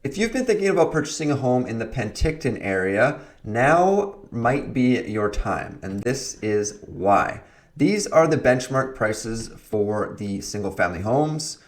If you've been thinking about purchasing a home in the Penticton area, now might be your time, and this is why. These are the benchmark prices for the single-family homes,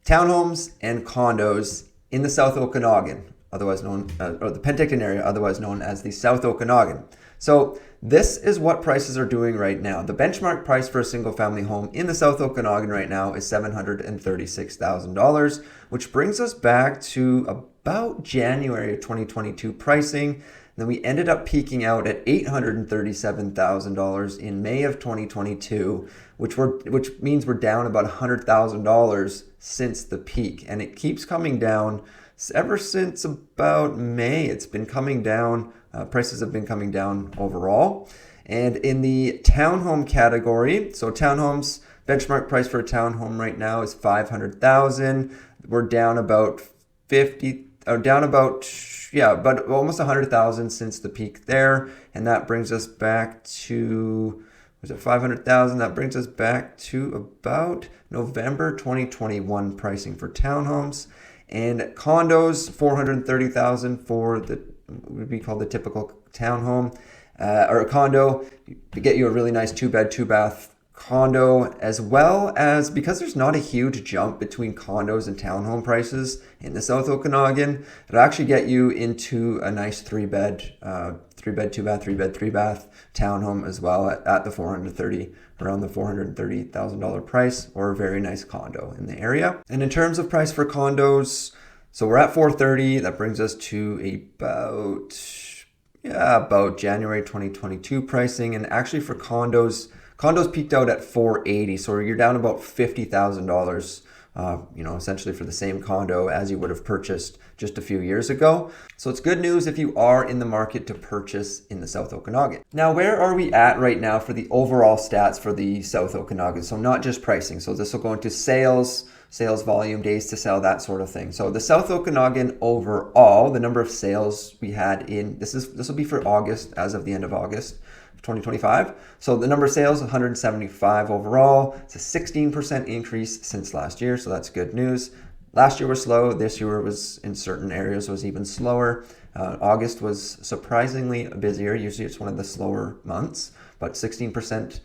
townhomes, and condos in the South Okanagan, otherwise known, or the Penticton area, otherwise known as the South Okanagan. So this is what prices are doing right now. The benchmark price for a single-family home in the South Okanagan right now is $736,000, which brings us back to about January of 2022 pricing. And then we ended up peaking out at $837,000 in May of 2022, which means we're down about $100,000 since the peak, and it keeps coming down ever since about May. It's been coming down. Prices have been coming down overall. And in the townhome category, so townhomes, benchmark price for a townhome right now is $500,000. We're down about but almost $100,000 since the peak there, and that brings us back to, was it $500,000? That brings us back to about November 2021 pricing for townhomes. And condos, $430,000 for the would be called the typical townhome or a condo. To get you a really nice 2-bed, 2-bath condo, as well as, because there's not a huge jump between condos and townhome prices in the South Okanagan, it'll actually get you into a nice 3-bed, 2-bath, 3-bed, 3-bath townhome as well at the around the $430,000 price, or a very nice condo in the area. And in terms of price for condos, so we're at $430,000. That brings us to about January 2022 pricing. And actually for condos peaked out at $480,000. So you're down about $50,000, essentially for the same condo as you would have purchased just a few years ago. So it's good news if you are in the market to purchase in the South Okanagan. Now, where are we at right now for the overall stats for the South Okanagan? So not just pricing. So this will go into sales volume, days to sell, that sort of thing. So the South Okanagan overall, the number of sales we had this will be for August, as of the end of August of 2025. So the number of sales, 175 overall. It's a 16% increase since last year, so that's good news. Last year was slow. This year was, in certain areas, was even slower. August was surprisingly busier. Usually it's one of the slower months, but 16%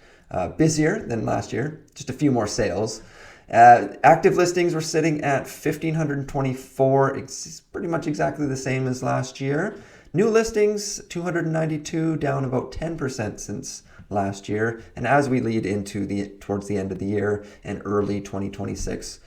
busier than last year. Just a few more sales. Active listings were sitting at 1,524, it's pretty much exactly the same as last year. New listings, 292, down about 10% since last year. And as we lead into towards the end of the year and early 2026,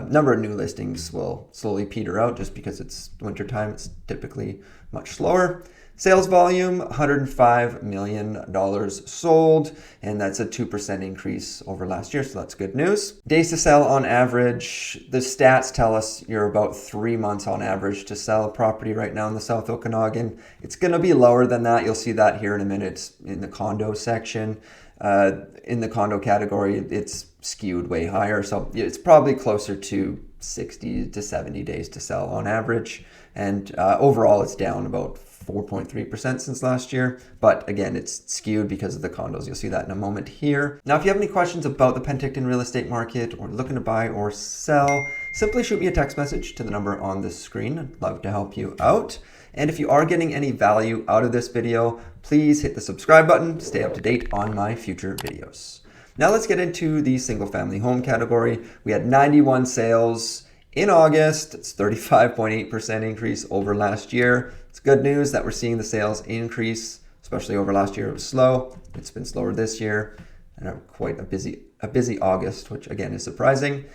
number of new listings will slowly peter out just because it's wintertime. It's typically much slower. Sales volume, $105 million sold, and that's a 2% increase over last year, so that's good news. Days to sell on average, the stats tell us you're about 3 months on average to sell a property right now in the South Okanagan. It's going to be lower than that. You'll see that here in a minute in the condo section. In the condo category, it's skewed way higher, so it's probably closer to 60 to 70 days to sell on average, and overall it's down about 4.3% since last year. But again, it's skewed because of the condos. You'll see that in a moment here. Now, if you have any questions about the Penticton real estate market or looking to buy or sell, simply shoot me a text message to the number on the screen. I'd love to help you out. And if you are getting any value out of this video, please hit the subscribe button to stay up to date on my future videos. Now let's get into the single family home category. We had 91 sales in August. It's 35.8% increase over last year. It's good news that we're seeing the sales increase, especially over last year. It was slow. It's been slower this year, and quite a busy August, which again is surprising.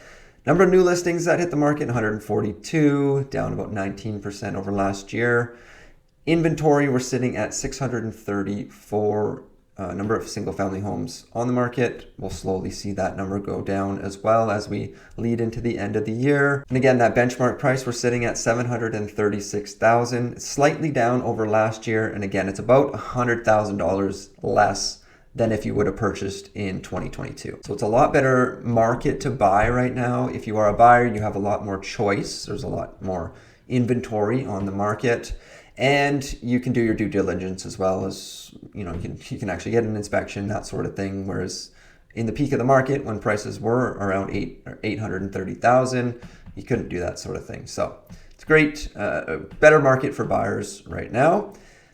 Number of new listings that hit the market, 142, down about 19% over last year. Inventory, we're sitting at 634 number of single-family homes on the market. We'll slowly see that number go down as well as we lead into the end of the year. And again, that benchmark price, we're sitting at $736,000. It's slightly down over last year. And again, it's about $100,000 less than if you would have purchased in 2022. So it's a lot better market to buy right now. If you are a buyer, you have a lot more choice. There's a lot more inventory on the market. And you can do your due diligence as well as, you can actually get an inspection, that sort of thing. Whereas in the peak of the market, when prices were around $830,000, you couldn't do that sort of thing. So it's great, better market for buyers right now.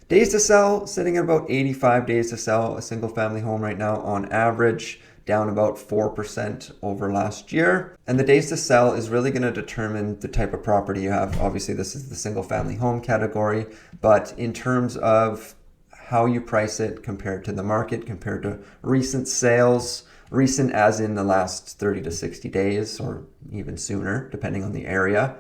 Days to sell, sitting at about 85 days to sell a single family home right now on average, down about 4% over last year. And the days to sell is really going to determine the type of property you have. Obviously, this is the single family home category, but in terms of how you price it compared to the market, compared to recent sales, recent as in the last 30 to 60 days or even sooner, depending on the area,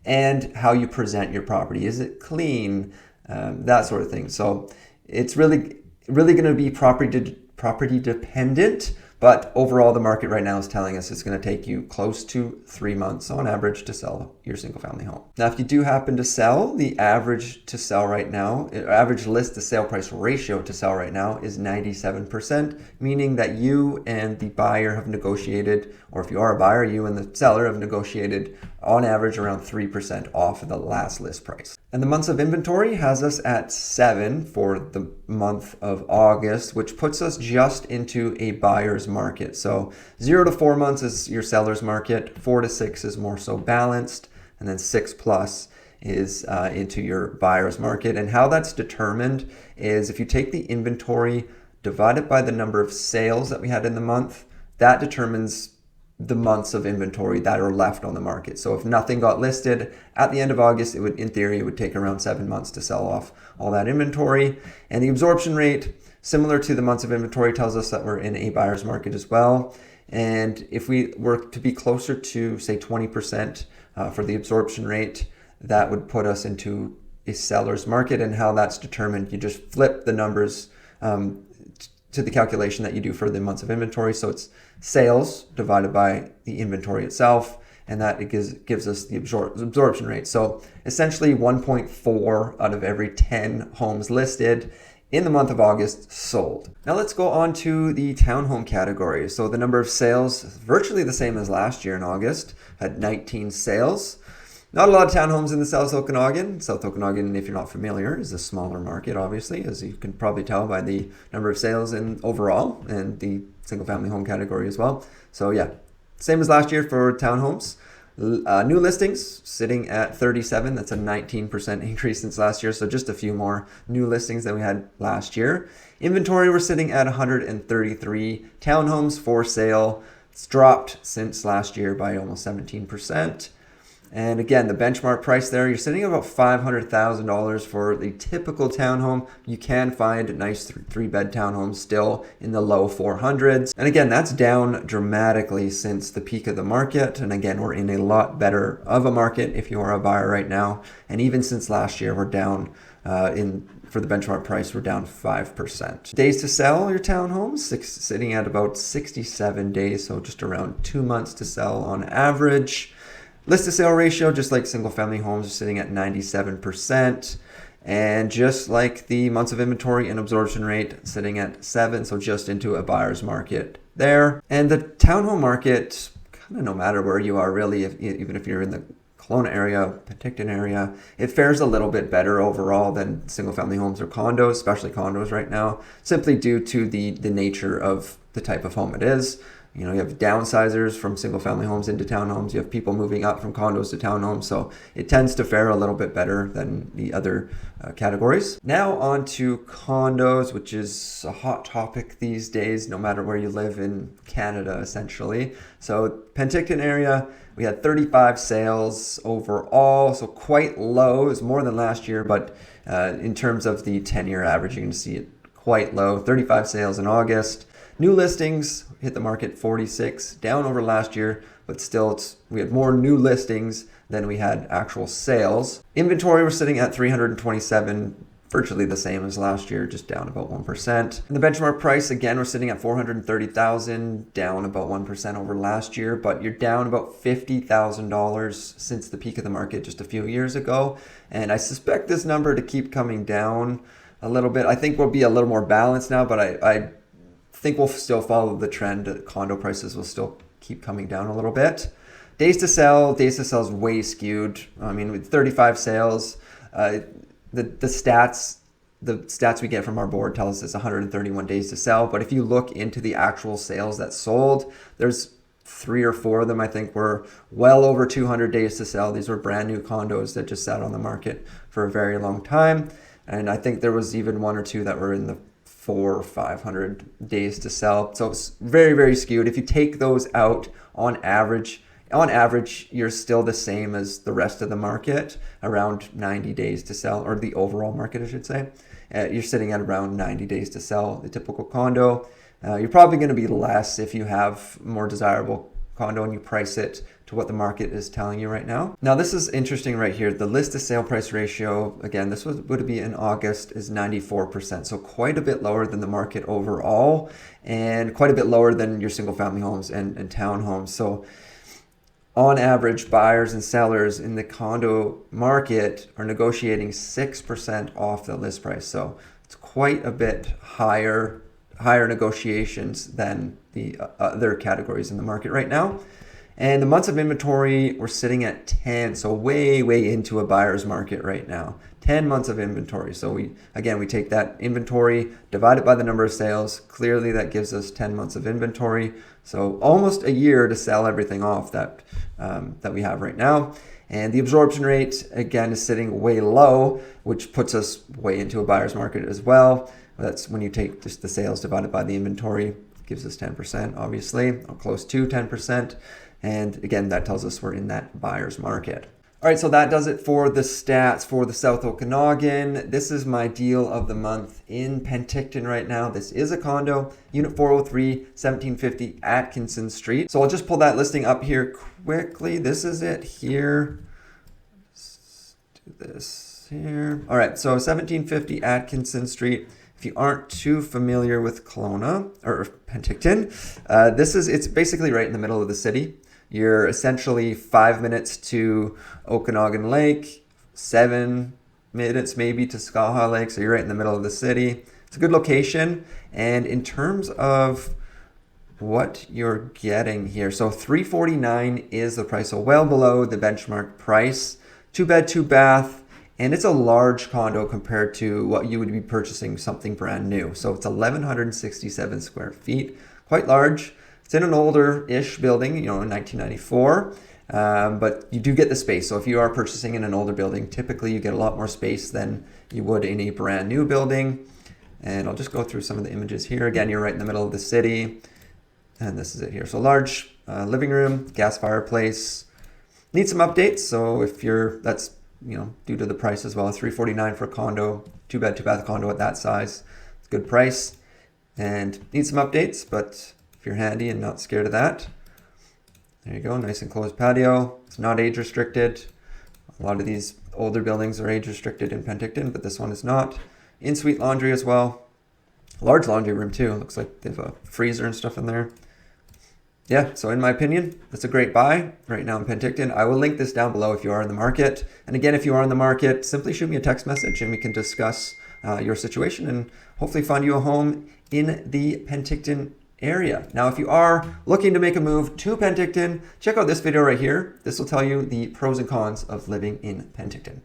and how you present your property. Is it clean? That sort of thing. So it's really going to be property dependent. But overall, the market right now is telling us it's going to take you close to 3 months on average to sell your single family home. Now, if you do happen to sell, the average to sell right now, average list to sale price ratio to sell right now is 97%, meaning that you and the buyer have negotiated, or if you are a buyer, you and the seller have negotiated on average around 3% off of the last list price. And the months of inventory has us at 7 for the month of August, which puts us just into a buyer's market. So 0 to 4 months is your seller's market, 4 to 6 is more so balanced, and then 6 plus is into your buyer's market. And how that's determined is if you take the inventory divided by the number of sales that we had in the month, that determines the months of inventory that are left on the market. So if nothing got listed at the end of August, in theory, it would take around 7 months to sell off all that inventory. And the absorption rate, similar to the months of inventory, tells us that we're in a buyer's market as well. And if we were to be closer to, say, 20% for the absorption rate, that would put us into a seller's market. And how that's determined, you just flip the numbers to the calculation that you do for the months of inventory. So it's sales divided by the inventory itself, and that it gives us the absorption rate. So essentially 1.4 out of every 10 homes listed in the month of August sold. Now let's go on to the townhome category. So the number of sales is virtually the same as last year in August, had 19 sales. Not a lot of townhomes in the South Okanagan. South Okanagan, if you're not familiar, is a smaller market, obviously, as you can probably tell by the number of sales in overall and the single family home category as well. So yeah, same as last year for townhomes. New listings sitting at 37. That's a 19% increase since last year. So just a few more new listings than we had last year. Inventory, we're sitting at 133 townhomes for sale. It's dropped since last year by almost 17%. And again, the benchmark price there, you're sitting at about $500,000 for the typical townhome. You can find nice three-bed townhomes still in the low 400s. And again, that's down dramatically since the peak of the market. And again, we're in a lot better of a market if you are a buyer right now. And even since last year, we're down for the benchmark price, we're down 5%. Days to sell your townhomes, sitting at about 67 days, so just around 2 months to sell on average. List to sale ratio, just like single family homes, are sitting at 97%. And just like the months of inventory and absorption rate, sitting at 7, so just into a buyer's market there. And the townhome market, kind of no matter where you are really, even if you're in the Kelowna area, Penticton area, it fares a little bit better overall than single family homes or condos, especially condos right now, simply due to the nature of the type of home it is. You know, you have downsizers from single family homes into townhomes. You have people moving up from condos to townhomes. So it tends to fare a little bit better than the other categories. Now on to condos, which is a hot topic these days, no matter where you live in Canada, essentially. So Penticton area, we had 35 sales overall. So quite low. It's more than last year, but in terms of the 10-year average, you can see it quite low. 35 sales in August. New listings hit the market 46, down over last year, but still we had more new listings than we had actual sales. Inventory, we're sitting at 327, virtually the same as last year, just down about 1%. And the benchmark price, again, we're sitting at $430,000, down about 1% over last year, but you're down about $50,000 since the peak of the market just a few years ago. And I suspect this number to keep coming down a little bit. I think we'll be a little more balanced now, but I think we'll still follow the trend. Condo prices will still keep coming down a little bit. Days to sell is way skewed. I mean, with 35 sales, the stats we get from our board tell us it's 131 days to sell. But if you look into the actual sales that sold, there's 3 or 4 of them, I think, were well over 200 days to sell. These were brand new condos that just sat on the market for a very long time. And I think there was even 1 or 2 that were in the 400 or 500 days to sell. So it's very, very skewed. If you take those out, on average, you're still the same as the rest of the market, around 90 days to sell, or the overall market, I should say. You're sitting at around 90 days to sell the typical condo. You're probably going to be less if you have more desirable condo and you price it to what the market is telling you right now. Now, this is interesting right here. The list to sale price ratio, again, this would be in August, is 94%. So quite a bit lower than the market overall, and quite a bit lower than your single family homes and townhomes. So on average, buyers and sellers in the condo market are negotiating 6% off the list price. So it's quite a bit higher negotiations than the other categories in the market right now. And the months of inventory, we're sitting at 10, so way into a buyer's market right now. 10 months of inventory. So we take that inventory, divide it by the number of sales. Clearly that gives us 10 months of inventory. So almost a year to sell everything off that we have right now. And the absorption rate, again, is sitting way low, which puts us way into a buyer's market as well. That's when you take just the sales divided by the inventory, gives us 10%, obviously, or close to 10%. And again, that tells us we're in that buyer's market. All right, so that does it for the stats for the South Okanagan. This is my deal of the month in Penticton right now. This is a condo, unit 403, 1750 Atkinson Street. So I'll just pull that listing up here quickly. This is it here. Let's do this here. All right, so 1750 Atkinson Street. If you aren't too familiar with Kelowna or Penticton, it's basically right in the middle of the city. You're essentially 5 minutes to Okanagan Lake, 7 minutes maybe to Skaha Lake. So you're right in the middle of the city. It's a good location. And in terms of what you're getting here, so $349 is the price, so well below the benchmark price. 2-bed, 2-bath. And it's a large condo compared to what you would be purchasing something brand new. So it's 1,167 square feet, quite large. It's in an older-ish building, in 1994, but you do get the space. So if you are purchasing in an older building, typically you get a lot more space than you would in a brand new building. And I'll just go through some of the images here. Again, you're right in the middle of the city, and this is it here. So large living room, gas fireplace. Needs some updates. So that's due to the price as well. $349 for a condo, 2-bed, 2-bath condo at that size. It's a good price and needs some updates, but if you're handy and not scared of that, there you go. Nice enclosed patio. It's not age restricted. A lot of these older buildings are age restricted in Penticton, but this one is not. In-suite laundry as well. Large laundry room too. Looks like they have a freezer and stuff in there. Yeah, so in my opinion, that's a great buy right now in Penticton. I will link this down below if you are in the market. And again, if you are in the market, simply shoot me a text message and we can discuss your situation and hopefully find you a home in the Penticton area. Now, if you are looking to make a move to Penticton, check out this video right here. This will tell you the pros and cons of living in Penticton.